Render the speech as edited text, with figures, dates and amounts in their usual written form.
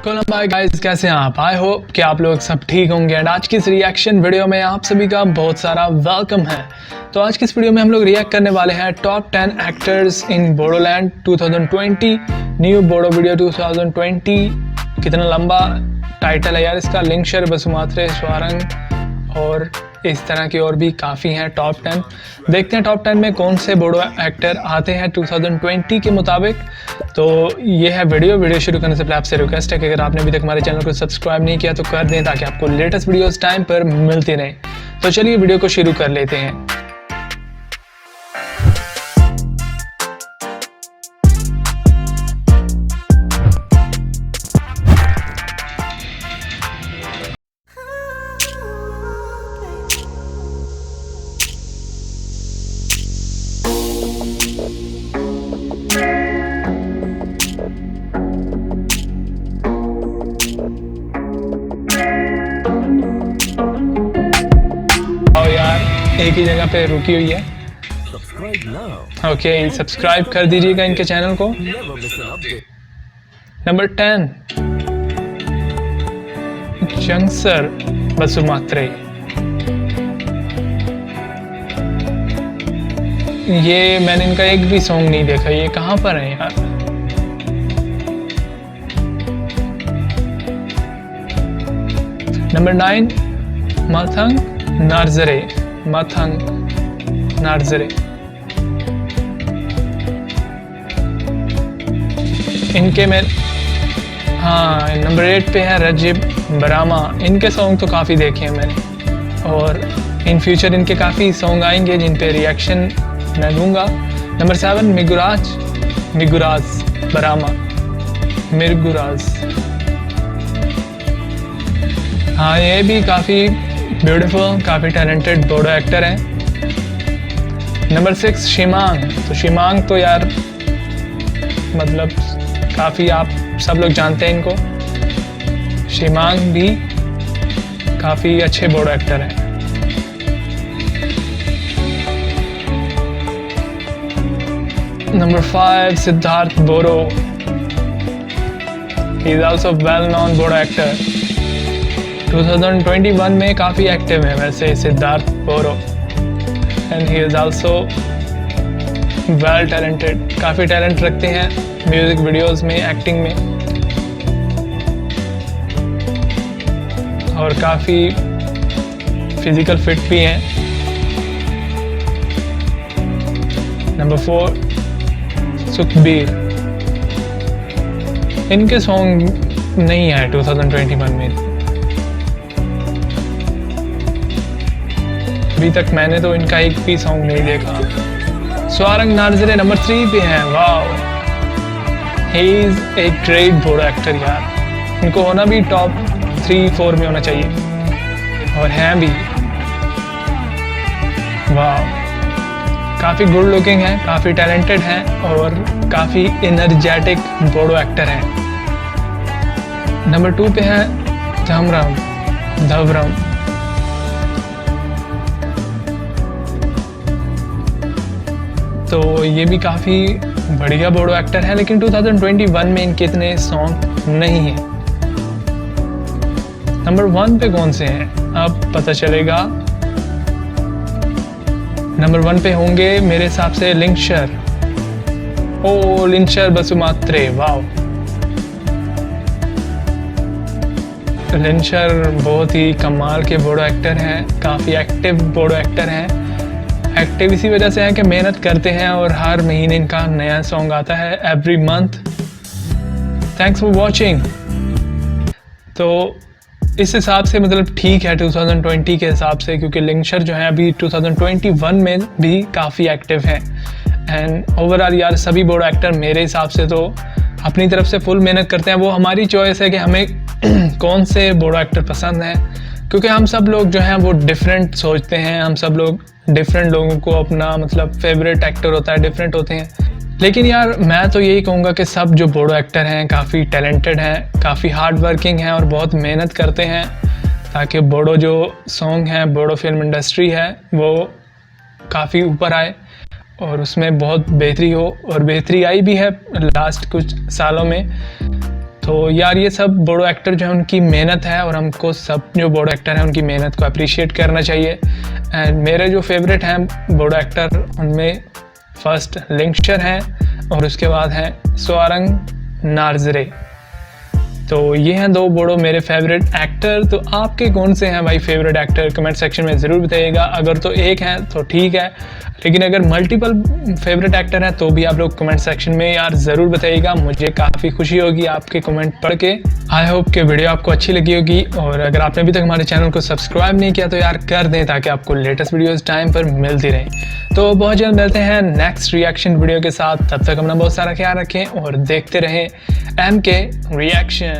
Hi guys, कैसे हैं आप? आई होप कि आप लोग सब ठीक होंगे। एंड आज की इस रिएक्शन वीडियो में आप सभी का बहुत सारा वेलकम है। तो आज की इस वीडियो में हम लोग रिएक्ट करने वाले हैं top 10 actors in Bodoland 2020 new Bodo video 2020। कितना लंबा टाइटल है यार इसका। लिंगशर, बसुमात्रे, स्वारंग और इस तरह की और भी काफ़ी हैं टॉप 10। देखते हैं टॉप 10 में कौन से बोडो एक्टर आते हैं 2020 के मुताबिक। तो ये है वीडियो शुरू करने से पहले आपसे रिक्वेस्ट है कि अगर आपने अभी तक हमारे चैनल को सब्सक्राइब नहीं किया तो कर दें ताकि आपको लेटेस्ट वीडियोस टाइम पर मिलती रहें। तो चलिए वीडियो को शुरू कर लेते हैं। एक ही जगह पे रुकी हुई है। ओके, सब्सक्राइब कर दीजिएगा इनके चैनल को। नंबर 10 जंगसर बसुमात्रे। ये मैंने इनका एक भी सॉन्ग नहीं देखा। ये कहाँ पर है यार? नंबर 9 माथंग नार्जरे। इनके में नंबर 8 पे है रजिब बरामा। इनके सॉन्ग तो काफ़ी देखे हैं मैंने और इन फ्यूचर इनके काफ़ी सॉन्ग आएंगे जिन पे रिएक्शन मैं दूंगा। नंबर 7 मिगुराज बरामा। मिरगुराज। ये भी काफ़ी ब्यूटीफुल, काफ़ी टैलेंटेड बोडो एक्टर हैं। नंबर 6 शिमांग। तो शिमांग तो यार मतलब काफ़ी आप सब लोग जानते हैं इनको। शिमांग भी काफ़ी अच्छे बोडो एक्टर हैं। Number 5 Siddharth Boro. He is also well known Bodo actor. 2021 में काफ़ी एक्टिव है वैसे Siddharth Boro. And he is also well talented. काफ़ी टैलेंट रखते हैं म्यूज़िक वीडियोस में, एक्टिंग में और काफ़ी फिजिकल फिट भी हैं। नंबर 4 सुखबीर। इनके सॉन्ग नहीं आए 2021 में। अभी तक मैंने तो इनका एक भी सॉन्ग नहीं देखा। स्वारंग नार्जरे नंबर 3 पे हैं। Wow, he is a great Bodo actor यार। इनको होना भी टॉप 3-4 में होना चाहिए और हैं भी। वाओ, काफ़ी गुड लुकिंग है, काफ़ी टैलेंटेड हैं और काफ़ी एनर्जेटिक बोडो एक्टर हैं। नंबर 2 पे है धवरम। तो ये भी काफ़ी बढ़िया बोडो एक्टर है लेकिन 2021 में इनके इतने सॉन्ग नहीं हैं। नंबर 1 पे कौन से हैं अब पता चलेगा। नंबर 1 पे होंगे मेरे हिसाब से लिंगशर बसुमात्रे। वाओ, लिंगशर बहुत ही कमाल के बोडो एक्टर हैं, काफ़ी एक्टिव बोडो एक्टर हैं। एक्टिव इसी वजह से है कि मेहनत करते हैं और हर महीने इनका नया सॉन्ग आता है every month. Thanks for watching. तो इस हिसाब से मतलब ठीक है 2020 के हिसाब से, क्योंकि लिंगशर जो है अभी 2021 में भी काफ़ी एक्टिव हैं। एंड ओवरऑल यार सभी बोडो एक्टर मेरे हिसाब से तो अपनी तरफ से फुल मेहनत करते हैं। वो हमारी चॉइस है कि हमें कौन से बोडो एक्टर पसंद हैं, क्योंकि हम सब लोग जो हैं वो डिफरेंट सोचते हैं। हम सब लोग डिफरेंट लोगों को अपना मतलब फेवरेट एक्टर होता है, डिफरेंट होते हैं। लेकिन यार मैं तो यही कहूँगा कि सब जो बोडो एक्टर हैं काफ़ी टैलेंटेड हैं, काफ़ी हार्ड वर्किंग हैं और बहुत मेहनत करते हैं ताकि बोडो जो सॉन्ग हैं, बोडो फिल्म इंडस्ट्री है वो काफ़ी ऊपर आए और उसमें बहुत बेहतरी हो, और बेहतरी आई भी है लास्ट कुछ सालों में। तो यार ये सब बोडो एक्टर जो है उनकी मेहनत है और हमको सब जो बोडो एक्टर हैं उनकी मेहनत को अप्रिशिएट करना चाहिए। एंड मेरे जो फेवरेट हैं बोडो एक्टर उनमें फर्स्ट लिंकशर हैं और उसके बाद हैं स्वारंग नार्जरे। तो ये हैं दो बोडो मेरे फेवरेट एक्टर। तो आपके कौन से हैं भाई फेवरेट एक्टर, कमेंट सेक्शन में ज़रूर बताइएगा। अगर तो एक हैं तो ठीक है, लेकिन अगर मल्टीपल फेवरेट एक्टर हैं तो भी आप लोग कमेंट सेक्शन में यार ज़रूर बताइएगा। मुझे काफ़ी खुशी होगी आपके कमेंट पढ़ के। आई होप कि वीडियो आपको अच्छी लगी होगी, और अगर आपने अभी तक हमारे चैनल को सब्सक्राइब नहीं किया तो यार कर दें ताकि आपको लेटेस्ट वीडियोज़ टाइम पर मिलती रहें। तो बहुत जल्द मिलते हैं नेक्स्ट रिएक्शन वीडियो के साथ। तब तक अपना बहुत सारा ख्याल रखें और देखते रहें MK रिएक्शन।